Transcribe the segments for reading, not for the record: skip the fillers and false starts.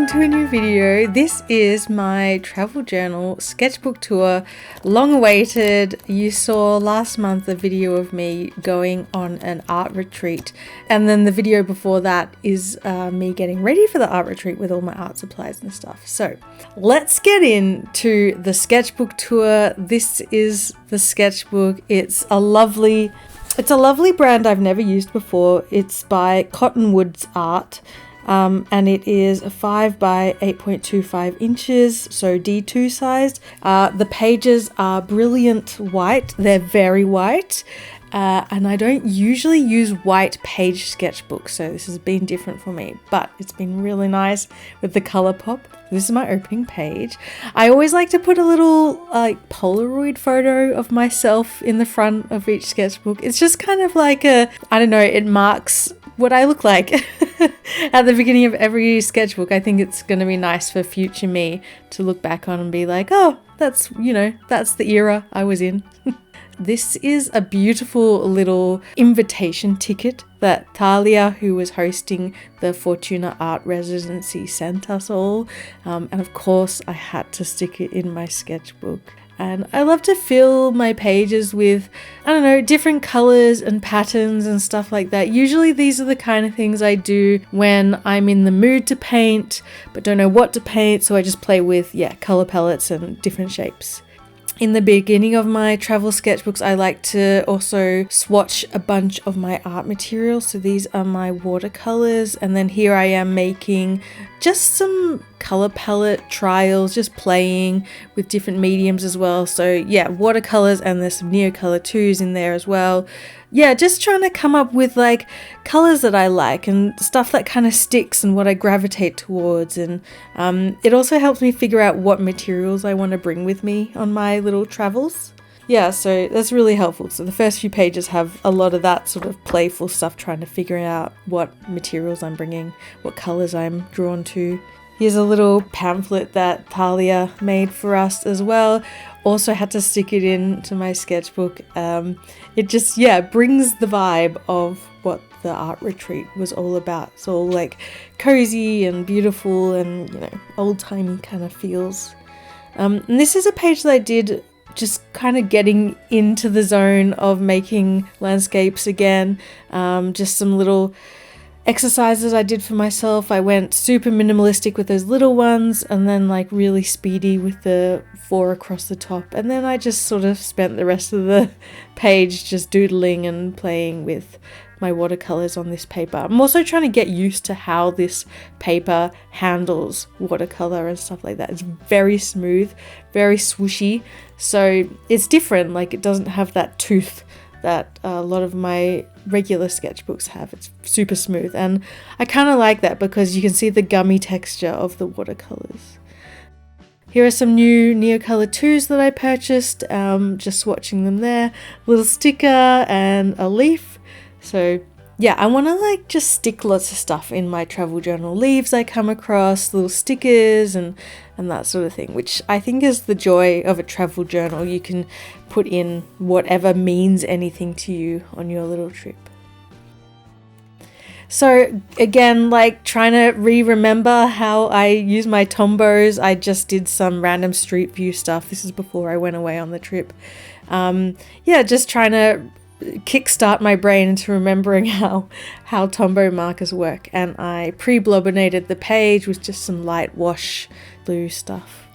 welcome to a new video. This is my travel journal sketchbook tour, long awaited. You saw last month a video of me going on an art retreat, and then the video before that is me getting ready for the art retreat with all my art supplies and stuff. So let's get into the sketchbook tour. This is the sketchbook. It's a lovely brand I've never used before. It's by Cottonwoods Art. And it is 5 by 8.25 inches, so D2 sized. The pages are brilliant white, they're very white, and I don't usually use white page sketchbooks, so this has been different for me, but it's been really nice with the color pop. This is my opening page. I always like to put a little Polaroid photo of myself in the front of each sketchbook. It's just kind of like it marks what I look like at the beginning of every sketchbook. I think it's going to be nice for future me to look back on and be like, oh, that's the era I was in. This is a beautiful little invitation ticket that Talia, who was hosting the Fortuna Art Residency, sent us all. And of course, I had to stick it in my sketchbook. And I love to fill my pages with, different colors and patterns and stuff like that. Usually these are the kind of things I do when I'm in the mood to paint, but don't know what to paint. So I just play with, color palettes and different shapes. In the beginning of my travel sketchbooks, I like to also swatch a bunch of my art materials. So these are my watercolors, and then here I am making just some color palette trials, just playing with different mediums as well. So watercolors, and there's some Neocolor 2s in there as well. Just trying to come up with colors that I like and stuff that kind of sticks and what I gravitate towards. And it also helps me figure out what materials I want to bring with me on my little travels. So that's really helpful. So the first few pages have a lot of that sort of playful stuff, trying to figure out what materials I'm bringing, what colors I'm drawn to. Here's a little pamphlet that Talia made for us as well. Also had to stick it into my sketchbook. It just, brings the vibe of what the art retreat was all about. It's all cozy and beautiful and, old-timey kind of feels. And this is a page that I did just kind of getting into the zone of making landscapes again. Just some little exercises I did for myself. I went super minimalistic with those little ones, and then really speedy with the 4 across the top, and then I just sort of spent the rest of the page just doodling and playing with my watercolors on this paper. I'm also trying to get used to how this paper handles watercolor and stuff like that. It's very smooth, very swooshy, so it's different. It doesn't have that tooth that a lot of my regular sketchbooks have. It's super smooth, and I kind of like that because you can see the gummy texture of the watercolors. Here are some new Neocolor 2s that I purchased, just swatching them there. A little sticker and a leaf. So I want to just stick lots of stuff in my travel journal. Leaves I come across, little stickers and that sort of thing, which I think is the joy of a travel journal. You can put in whatever means anything to you on your little trip. So again, trying to remember how I use my Tombos. I just did some random street view stuff. This is before I went away on the trip. Just trying to kickstart my brain into remembering how Tombow markers work. And I pre-blobbinated the page with just some light wash glue stuff.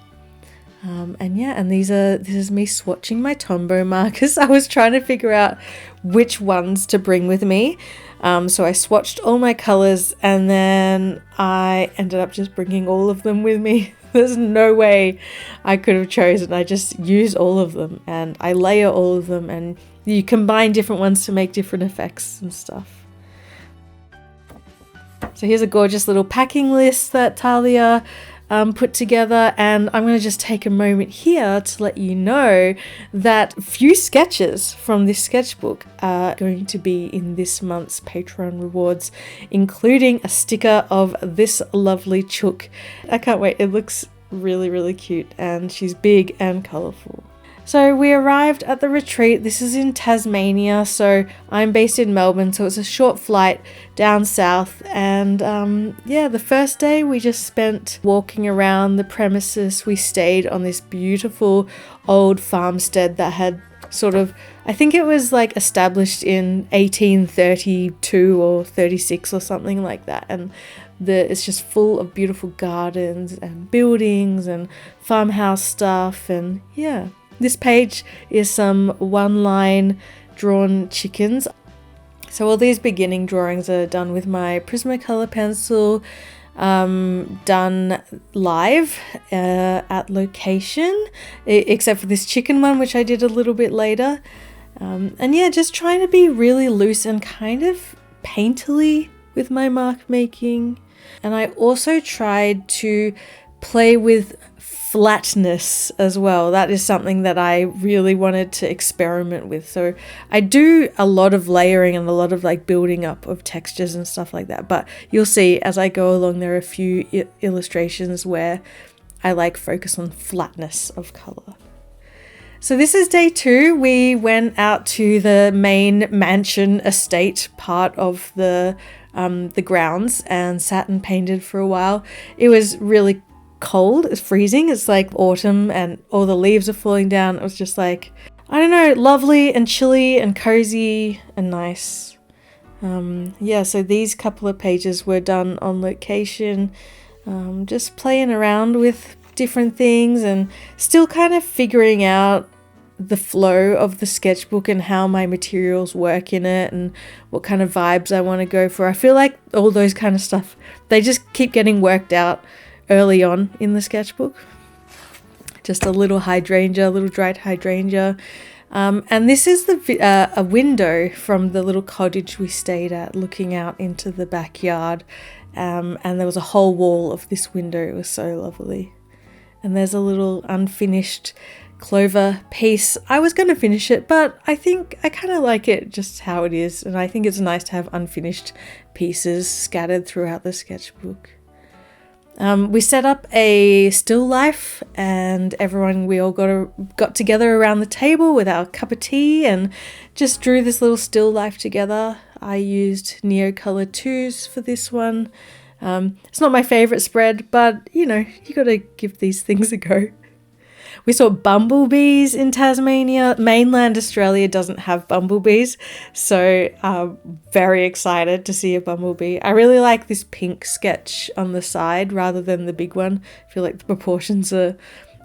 And this is me swatching my Tombow markers. I was trying to figure out which ones to bring with me. So I swatched all my colors, and then I ended up just bringing all of them with me. There's no way I could have chosen. I just use all of them, and I layer all of them, and you combine different ones to make different effects and stuff. So here's a gorgeous little packing list that Talia put together, and I'm going to just take a moment here to let you know that few sketches from this sketchbook are going to be in this month's Patreon rewards, including a sticker of this lovely chook. I can't wait. It looks really, really cute, and she's big and colourful. So we arrived at the retreat. This is in Tasmania, so I'm based in Melbourne, so it's a short flight down south. And yeah, the first day we just spent walking around the premises. We stayed on this beautiful old farmstead that had sort of, I think it was like established in 1832 or 36 or something like that. And it's just full of beautiful gardens and buildings and farmhouse stuff. And yeah, this page is some one-line drawn chickens. So all these beginning drawings are done with my Prismacolor pencil, done live at location, except for this chicken one, which I did a little bit later. And yeah, just trying to be really loose and kind of painterly with my mark making. And I also tried to play with flatness as well. That is something that I really wanted to experiment with. So I do a lot of layering and a lot of like building up of textures and stuff like that. But you'll see as I go along, there are a few illustrations where I like focus on flatness of color. So this is day 2. We went out to the main mansion estate part of the grounds and sat and painted for a while. It was really cold. It's freezing. It's like autumn and all the leaves are falling down. It was just like, I don't know, lovely and chilly and cozy and nice. Yeah, so these couple of pages were done on location, just playing around with different things and still kind of figuring out the flow of the sketchbook and how my materials work in it and what kind of vibes I want to go for. I feel like all those kind of stuff, they just keep getting worked out early on in the sketchbook. Just a little hydrangea, a little dried hydrangea. And this is a window from the little cottage we stayed at, looking out into the backyard. And there was a whole wall of this window. It was so lovely. And there's a little unfinished clover piece. I was going to finish it, but I think I kind of like it just how it is. And I think it's nice to have unfinished pieces scattered throughout the sketchbook. We set up a still life and we all got together around the table with our cup of tea and just drew this little still life together. I used Neocolor 2s for this one. It's not my favorite spread, but you know, you got to give these things a go. We saw bumblebees in Tasmania. Mainland Australia doesn't have bumblebees, so very excited to see a bumblebee. I really like this pink sketch on the side rather than the big one. I feel like the proportions are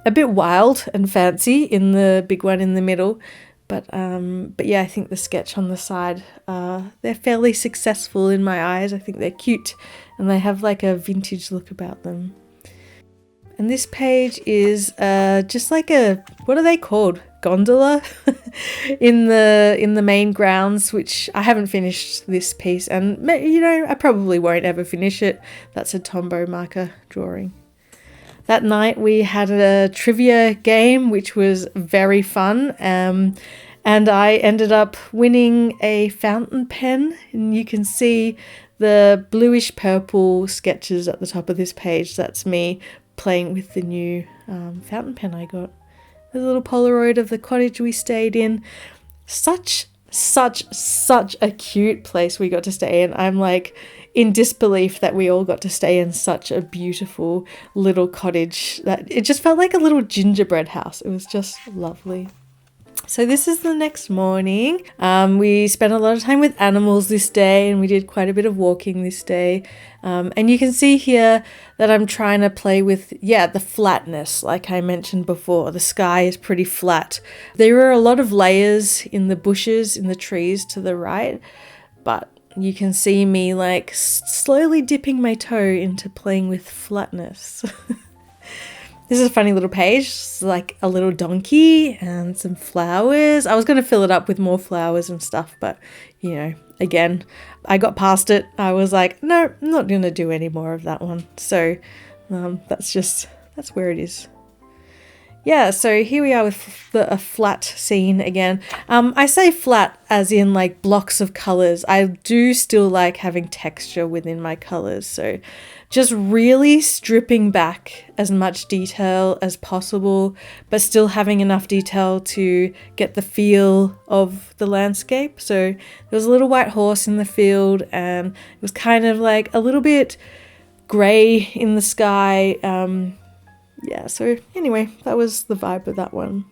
a bit wild and fancy in the big one in the middle. But yeah, I think the sketch on the side, they're fairly successful in my eyes. I think they're cute and they have like a vintage look about them. And this page is just like what are they called? Gondola in the main grounds, which I haven't finished this piece. And, you know, I probably won't ever finish it. That's a Tombow marker drawing. That night we had a trivia game, which was very fun. And I ended up winning a fountain pen. And you can see the bluish purple sketches at the top of this page. That's me playing with the new fountain pen I got. There's a little Polaroid of the cottage we stayed in. Such a cute place we got to stay in. I'm like in disbelief that we all got to stay in such a beautiful little cottage that it just felt like a little gingerbread house. It was just lovely. So this is the next morning. We spent a lot of time with animals this day and we did quite a bit of walking this day. And you can see here that I'm trying to play with, the flatness, like I mentioned before. The sky is pretty flat. There are a lot of layers in the bushes, in the trees to the right, but you can see me like slowly dipping my toe into playing with flatness. This is a funny little page. It's like a little donkey and some flowers. I was going to fill it up with more flowers and stuff, but you know, again, I got past it. I was like, no, I'm not going to do any more of that one. So that's where it is. yeah, so here we are with a flat scene again. I say flat as in like blocks of colors. I do still like having texture within my colors. So just really stripping back as much detail as possible, but still having enough detail to get the feel of the landscape. So there was a little white horse in the field, and it was kind of like a little bit grey in the sky. Yeah, so anyway, that was the vibe of that one.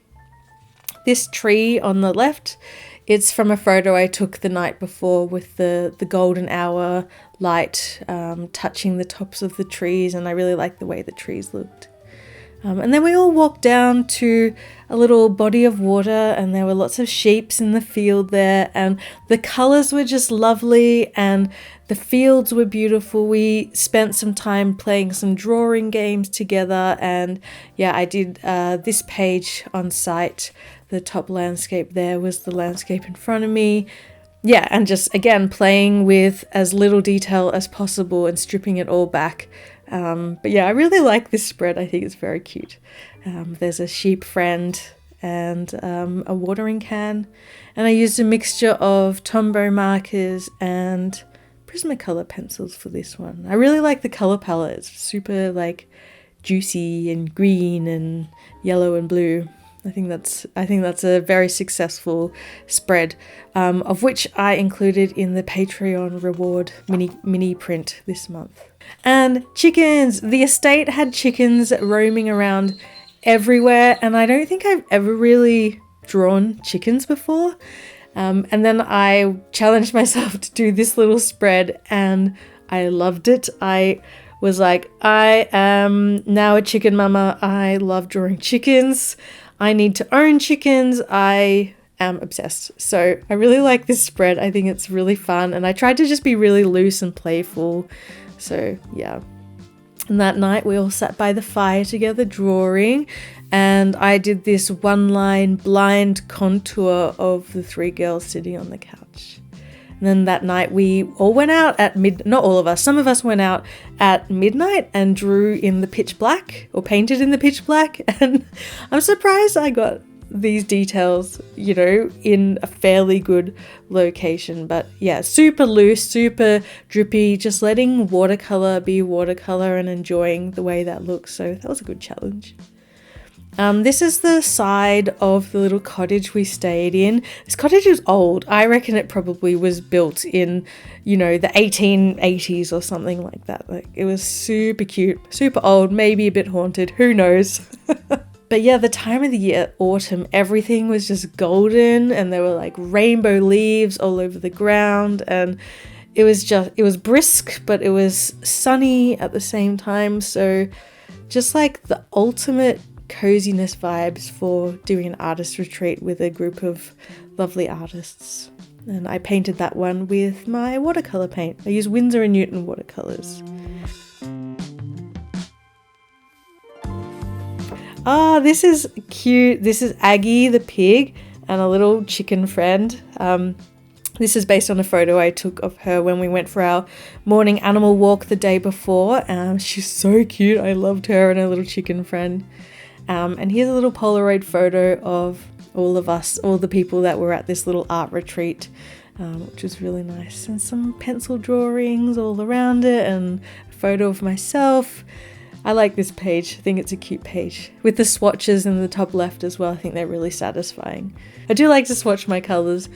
This tree on the left, it's from a photo I took the night before with the golden hour light touching the tops of the trees, and I really liked the way the trees looked. And then we all walked down to a little body of water, and there were lots of sheeps in the field there, and the colours were just lovely and the fields were beautiful. We spent some time playing some drawing games together, and yeah, I did this page on site. The top landscape there was the landscape in front of me. Yeah, and just again playing with as little detail as possible and stripping it all back. But yeah, I really like this spread. I think it's very cute. There's a sheep friend and a watering can, and I used a mixture of Tombow markers and Prismacolor pencils for this one. I really like the color palette. It's super like juicy and green and yellow and blue. I think that's a very successful spread, of which I included in the Patreon reward mini print this month. And chickens! The estate had chickens roaming around everywhere, and I don't think I've ever really drawn chickens before. And then I challenged myself to do this little spread, and I loved it. I was like, I am now a chicken mama. I love drawing chickens. I need to own chickens. I am obsessed. So I really like this spread. I think it's really fun, and I tried to just be really loose and playful. So yeah. And that night we all sat by the fire together drawing, and I did this one-line blind contour of the three girls sitting on the couch. And then that night we all went out at not all of us, some of us went out at midnight and drew in the pitch black, or painted in the pitch black, and I'm surprised I got these details, you know, in a fairly good location. But yeah, super loose, super drippy, just letting watercolor be watercolor and enjoying the way that looks. So that was a good challenge. This is the side of the little cottage we stayed in. This cottage is old. I reckon it probably was built in, you know, the 1880s or something like that. Like, it was super cute, super old, maybe a bit haunted, who knows. But yeah, the time of the year, autumn, everything was just golden, and there were like rainbow leaves all over the ground, and it was brisk, but it was sunny at the same time. So just like the ultimate coziness vibes for doing an artist retreat with a group of lovely artists. And I painted that one with my watercolor paint. I use Winsor & Newton watercolors. Ah, this is cute. This is Aggie the pig and a little chicken friend. This is based on a photo I took of her when we went for our morning animal walk the day before. She's so cute. I loved her and her little chicken friend. And here's a little Polaroid photo of all of us, all the people that were at this little art retreat, which was really nice. And some pencil drawings all around it, and a photo of myself. I like this page. I think it's a cute page. With the swatches in the top left as well, I think they're really satisfying. I do like to swatch my colours,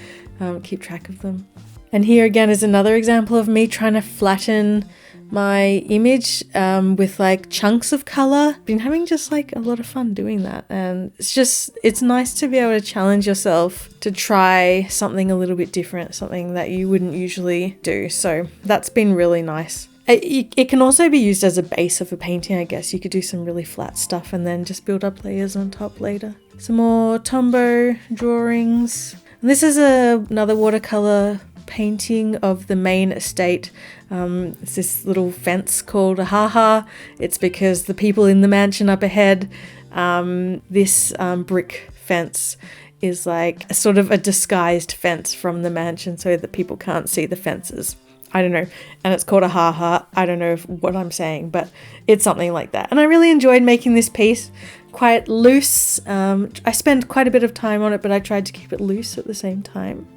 keep track of them. And here again is another example of me trying to flatten my image with like chunks of colour. Been having just like a lot of fun doing that, and it's nice to be able to challenge yourself to try something a little bit different, something that you wouldn't usually do. So that's been really nice. It can also be used as a base of a painting, I guess. You could do some really flat stuff and then just build up layers on top later. Some more Tombow drawings. And this is another watercolour painting of the main estate. It's this little fence called a ha-ha. It's because the people in the mansion up ahead, this brick fence is like a sort of a disguised fence from the mansion so that people can't see the fences. I don't know. And it's called a ha-ha. I don't know what I'm saying, but it's something like that. And I really enjoyed making this piece. quite loose. I spent quite a bit of time on it, but I tried to keep it loose at the same time.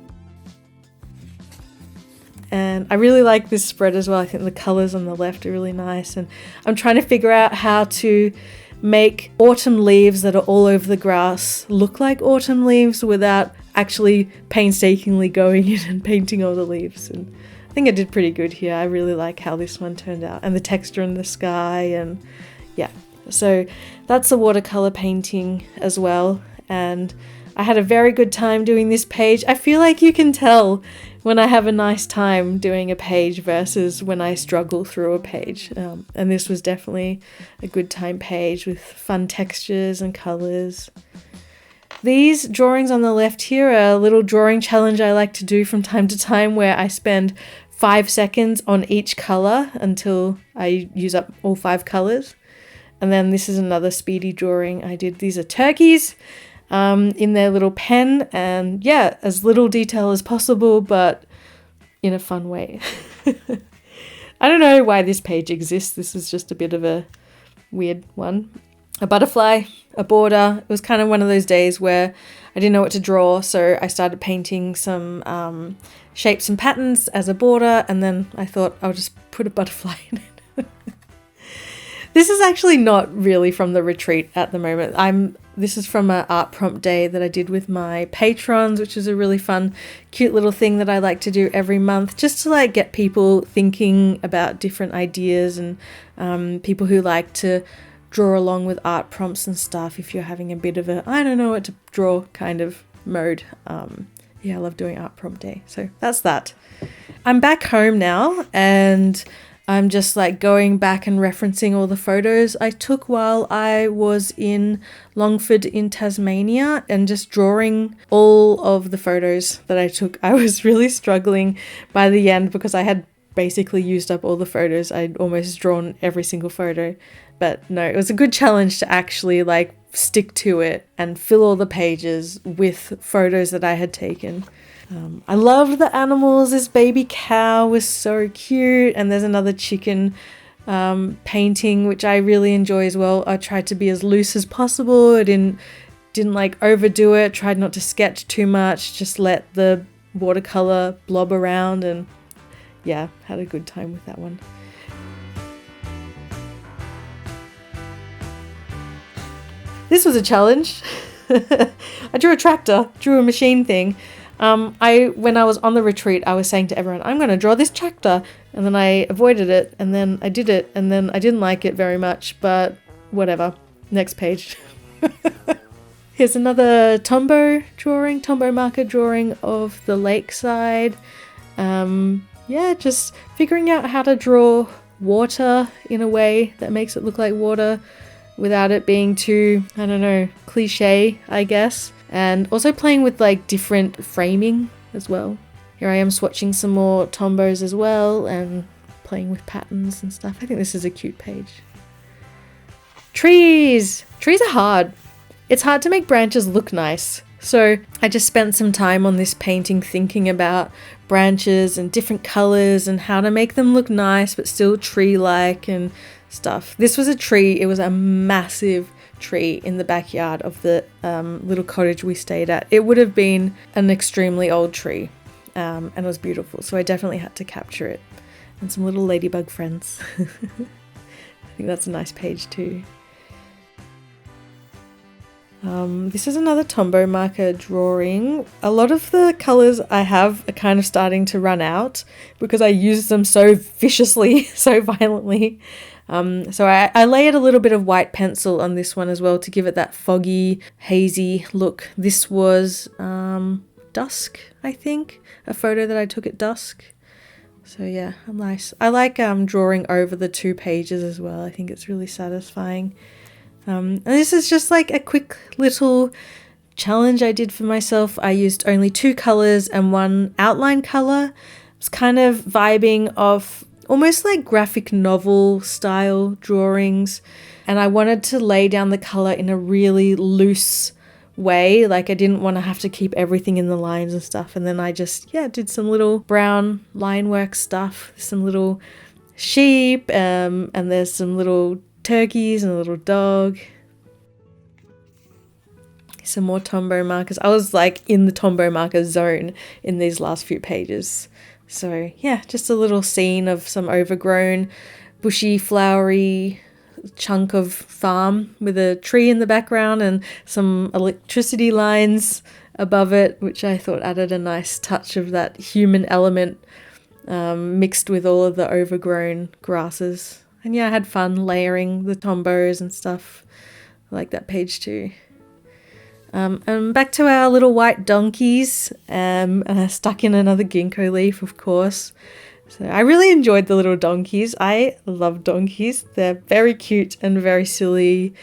And I really like this spread as well. I think the colours on the left are really nice, and I'm trying to figure out how to make autumn leaves that are all over the grass look like autumn leaves without actually painstakingly going in and painting all the leaves. And I think I did pretty good here. I really like how this one turned out, and the texture in the sky, and yeah. So that's a watercolour painting as well, and I had a very good time doing this page. I feel like you can tell when I have a nice time doing a page versus when I struggle through a page. And this was definitely a good time page with fun textures and colours. These drawings on the left here are a little drawing challenge I like to do from time to time, where I spend 5 seconds on each colour until I use up all 5 colours. And then this is another speedy drawing I did. These are turkeys in their little pen, and yeah, as little detail as possible, but in a fun way. I don't know why this page exists. This is just a bit of a weird one. A butterfly, a border. It was kind of one of those days where I didn't know what to draw, so I started painting some shapes and patterns as a border, and then I thought I'll just put a butterfly in it. This is actually not really from the retreat at the moment. This is from an art prompt day that I did with my patrons, which is a really fun, cute little thing that I like to do every month, just to like get people thinking about different ideas, and people who like to draw along with art prompts and stuff if you're having a bit of a I don't know what to draw kind of mode. Yeah, I love doing art prompt day. So that's that. I'm back home now, and I'm just like going back and referencing all the photos I took while I was in Longford in Tasmania, and just drawing all of the photos that I took. I was really struggling by the end because I had basically used up all the photos. I'd almost drawn every single photo, but no, it was a good challenge to actually like stick to it and fill all the pages with photos that I had taken. I loved the animals. This baby cow was so cute, and there's another chicken painting which I really enjoy as well. I tried to be as loose as possible. I didn't like overdo it, tried not to sketch too much, just let the watercolor blob around, and yeah, had a good time with that one. This was a challenge. I drew a tractor, drew a machine thing. When I was on the retreat, I was saying to everyone, I'm going to draw this tractor, and then I avoided it, and then I did it, and then I didn't like it very much, but whatever. Next page. Here's another Tombow marker drawing of the lakeside. Yeah, just figuring out how to draw water in a way that makes it look like water without it being too, I don't know, cliche, I guess. And also playing with like different framing as well. Here I am swatching some more Tombows as well and playing with patterns and stuff. I think this is a cute page. Trees! Trees are hard. It's hard to make branches look nice. So I just spent some time on this painting thinking about branches and different colours and how to make them look nice but still tree-like and stuff. This was a tree. It was a massive tree in the backyard of the little cottage we stayed at. It would have been an extremely old tree, and it was beautiful, so I definitely had to capture it. And some little ladybug friends. I think that's a nice page too. This is another Tombow marker drawing. A lot of the colours I have are kind of starting to run out because I use them so viciously, so violently. So I layered a little bit of white pencil on this one as well to give it that foggy, hazy look. This was dusk, I think, a photo that I took at dusk. So yeah, nice. I like drawing over the 2 pages as well. I think it's really satisfying. And this is just like a quick little challenge I did for myself. I used only 2 colours and 1 outline colour. I was kind of vibing off almost like graphic novel style drawings, and I wanted to lay down the colour in a really loose way. Like I didn't want to have to keep everything in the lines and stuff. And then I just did some little brown line work stuff, some little sheep, and there's some little turkeys and a little dog. Some more Tombow markers. I was like in the Tombow marker zone in these last few pages. So yeah, just a little scene of some overgrown, bushy, flowery chunk of farm with a tree in the background and some electricity lines above it, which I thought added a nice touch of that human element mixed with all of the overgrown grasses. And yeah, I had fun layering the Tombows and stuff. I like that page too. And back to our little white donkeys, stuck in another ginkgo leaf, of course. So I really enjoyed the little donkeys. I love donkeys. They're very cute and very silly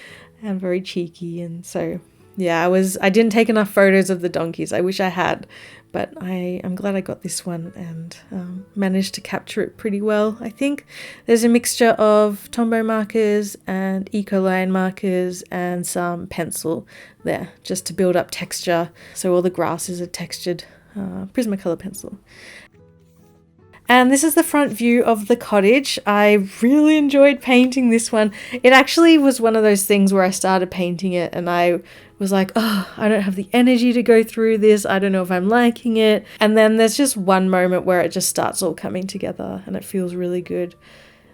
and very cheeky. And so, yeah, I didn't take enough photos of the donkeys. I wish I had, but I'm glad I got this one and managed to capture it pretty well. I think there's a mixture of Tombow markers and Ecoline markers and some pencil there just to build up texture. So all the grasses are textured Prismacolor pencil. And this is the front view of the cottage. I really enjoyed painting this one. It actually was one of those things where I started painting it and I was like, oh, I don't have the energy to go through this. I don't know if I'm liking it. And then there's just one moment where it just starts all coming together and it feels really good.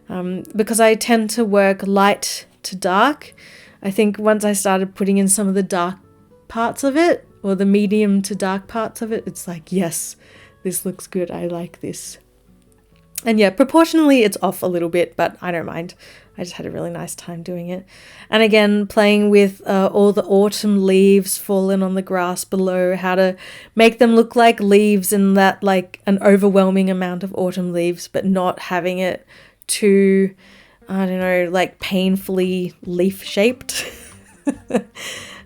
Because I tend to work light to dark. I think once I started putting in some of the dark parts of it, or the medium to dark parts of it, it's like, yes, this looks good. I like this. And yeah, proportionally it's off a little bit, but I don't mind. I just had a really nice time doing it. And again, playing with all the autumn leaves fallen on the grass below, how to make them look like leaves and that like an overwhelming amount of autumn leaves, but not having it too, I don't know, like painfully leaf shaped.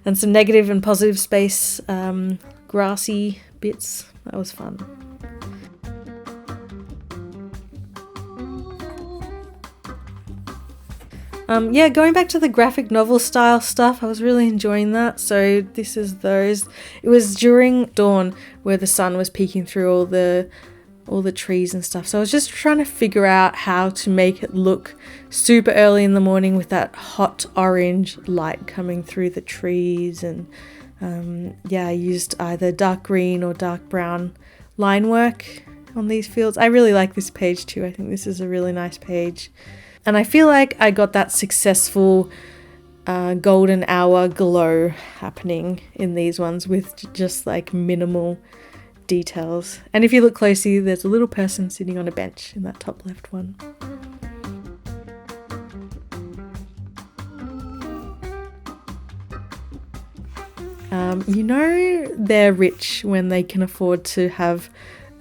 And some negative and positive space, grassy bits. That was fun. Yeah, going back to the graphic novel style stuff, I was really enjoying that. So this is those. It was during dawn where the sun was peeking through all the trees and stuff. So I was just trying to figure out how to make it look super early in the morning with that hot orange light coming through the trees. And yeah, I used either dark green or dark brown line work on these fields. I really like this page too. I think this is a really nice page. And I feel like I got that successful golden hour glow happening in these ones with just like minimal details. And if you look closely, there's a little person sitting on a bench in that top left one. You know they're rich when they can afford to have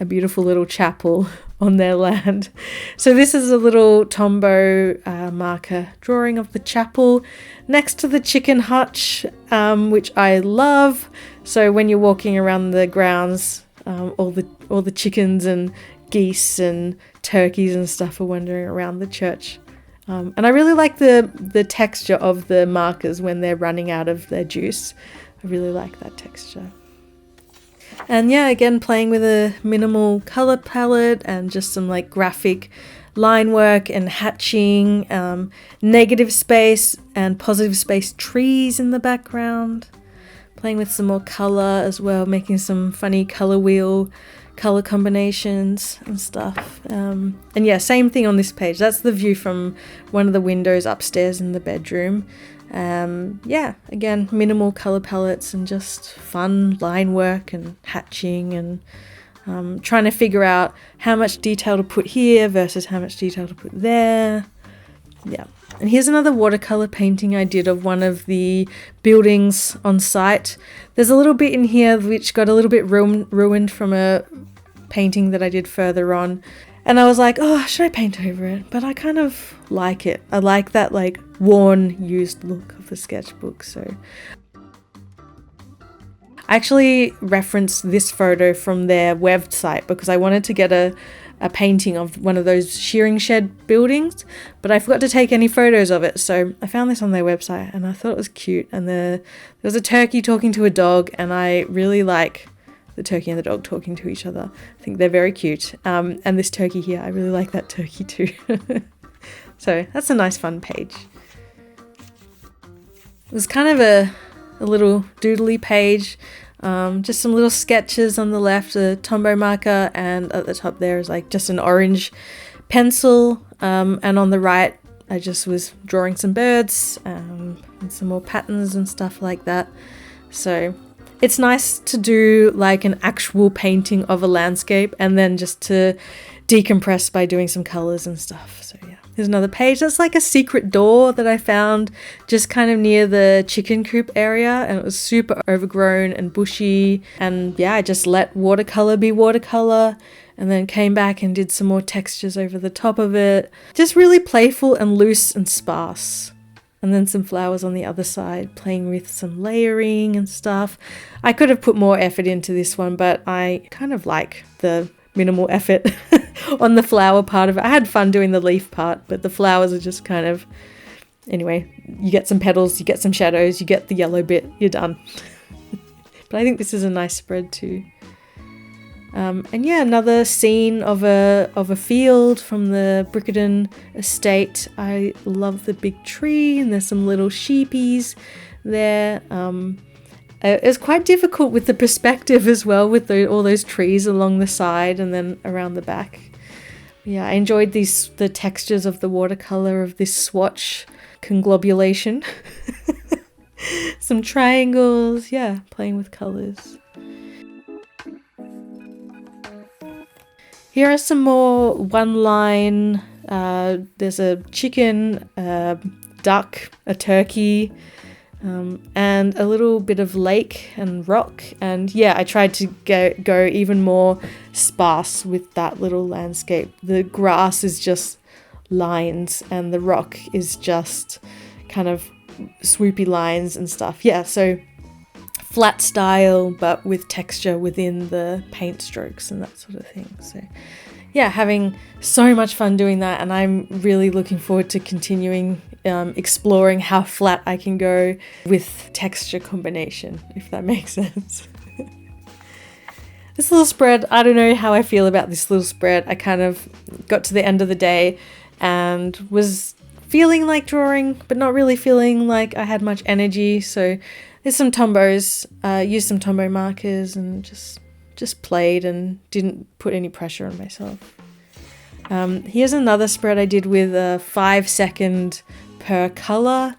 a beautiful little chapel on their land. So this is a little Tombow marker drawing of the chapel next to the chicken hutch, which I love. So when you're walking around the grounds, all the chickens and geese and turkeys and stuff are wandering around the church. And I really like the texture of the markers when they're running out of their juice. I really like that texture. And yeah, again, playing with a minimal color palette and just some like graphic line work and hatching, negative space and positive space trees in the background. Playing with some more color as well, making some funny color wheel color combinations and stuff. And yeah, same thing on this page. That's the view from one of the windows upstairs in the bedroom. Yeah, again, minimal color palettes and just fun line work and hatching and trying to figure out how much detail to put here versus how much detail to put there. Yeah. And here's another watercolor painting I did of one of the buildings on site. There's a little bit in here which got a little bit ruined from a painting that I did further on. And I was like, oh, should I paint over it? But I kind of like it. I like that like worn, used look of the sketchbook. So I actually referenced this photo from their website because I wanted to get a painting of one of those shearing shed buildings, but I forgot to take any photos of it. So I found this on their website and I thought it was cute. And there was a turkey talking to a dog, and I really like the turkey and the dog talking to each other. I think they're very cute. And this turkey here, I really like that turkey too. So that's a nice fun page. It was kind of a little doodly page. Just some little sketches on the left, a Tombow marker, and at the top there is like just an orange pencil. And on the right, I just was drawing some birds and some more patterns and stuff like that. So it's nice to do like an actual painting of a landscape and then just to decompress by doing some colors and stuff. So yeah, here's another page. That's like a secret door that I found just kind of near the chicken coop area, and it was super overgrown and bushy. And yeah, I just let watercolor be watercolor and then came back and did some more textures over the top of it. Just really playful and loose and sparse. And then some flowers on the other side, playing with some layering and stuff. I could have put more effort into this one, but I kind of like the minimal effort on the flower part of it. I had fun doing the leaf part, but the flowers are just kind of... Anyway, you get some petals, you get some shadows, you get the yellow bit, you're done. But I think this is a nice spread too. And yeah, another scene of a field from the Brickendon Estate. I love the big tree, and there's some little sheepies there. It's quite difficult with the perspective as well, with all those trees along the side and then around the back. Yeah, I enjoyed the textures of the watercolor of this swatch conglobulation. Some triangles, yeah, playing with colors. Here are some more one-line. There's a chicken, a duck, a turkey, and a little bit of lake and rock. And yeah, I tried to go even more sparse with that little landscape. The grass is just lines and the rock is just kind of swoopy lines and stuff. Yeah, so flat style, but with texture within the paint strokes and that sort of thing. So yeah, having so much fun doing that, and I'm really looking forward to continuing exploring how flat I can go with texture combination, if that makes sense. This little spread, I don't know how I feel about this little spread. I kind of got to the end of the day and was feeling like drawing, but not really feeling like I had much energy. So there's some Tombows, used some Tombow markers and just played and didn't put any pressure on myself. Here's another spread I did with a 5 second per color,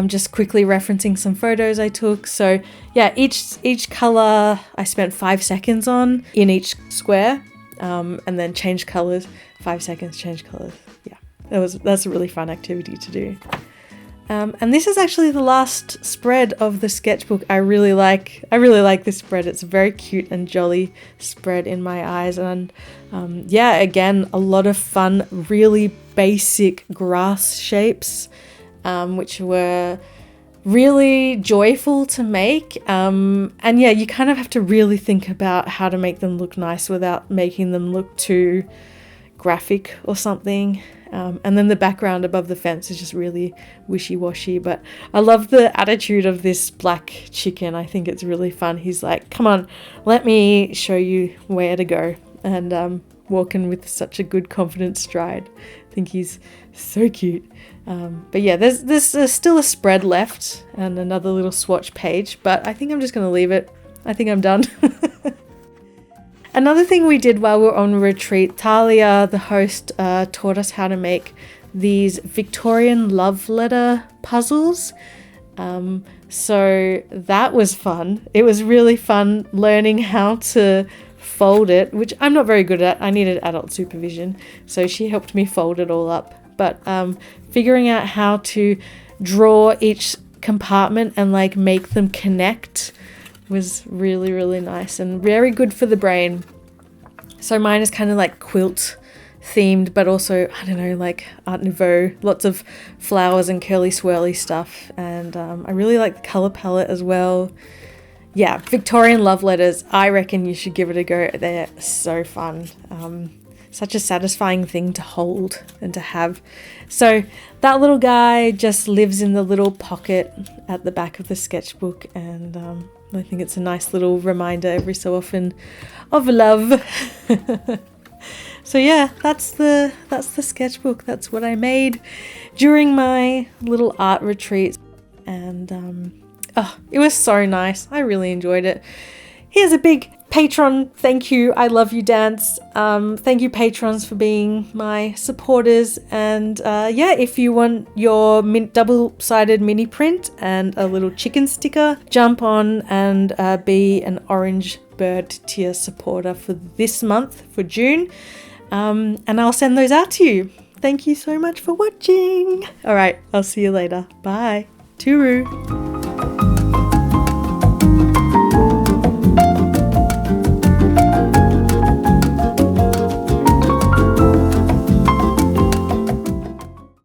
just quickly referencing some photos I took. So yeah, each color I spent 5 seconds on in each square, and then change colors, 5 seconds, change colors. Yeah, that's a really fun activity to do. And this is actually the last spread of the sketchbook. I really like this spread. It's a very cute and jolly spread in my eyes. And yeah, again, a lot of fun, really basic grass shapes, which were really joyful to make. And yeah, you kind of have to really think about how to make them look nice without making them look too graphic or something. And then the background above the fence is just really wishy-washy, but I love the attitude of this black chicken. I think it's really fun. He's like, come on, let me show you where to go, and walking with such a good confident stride. I think he's so cute. But yeah, there's still a spread left and another little swatch page, but I think I'm just going to leave it. I think I'm done. Another thing we did while we were on retreat, Talia, the host, taught us how to make these Victorian love letter puzzles. So that was fun. It was really fun learning how to fold it, which I'm not very good at. I needed adult supervision, so she helped me fold it all up. But figuring out how to draw each compartment and like make them connect was really, really nice and very good for the brain. So mine is kind of like quilt themed, but also, I don't know, like Art Nouveau, lots of flowers and curly swirly stuff. And I really like the color palette as well. Yeah, Victorian love letters, I reckon you should give it a go. They're so fun. Such a satisfying thing to hold and to have. So that little guy just lives in the little pocket at the back of the sketchbook, and I think it's a nice little reminder every so often of love. So yeah, that's the sketchbook. That's what I made during my little art retreat, and Oh, it was so nice. I really enjoyed it. Here's a big patron thank you. I love you dance. Thank you patrons for being my supporters. And yeah, if you want your double-sided mini print and a little chicken sticker, jump on and be an Orange Bird tier supporter for this month, for June. And I'll send those out to you. Thank you so much for watching. All right, I'll see you later. Bye. Tooroo.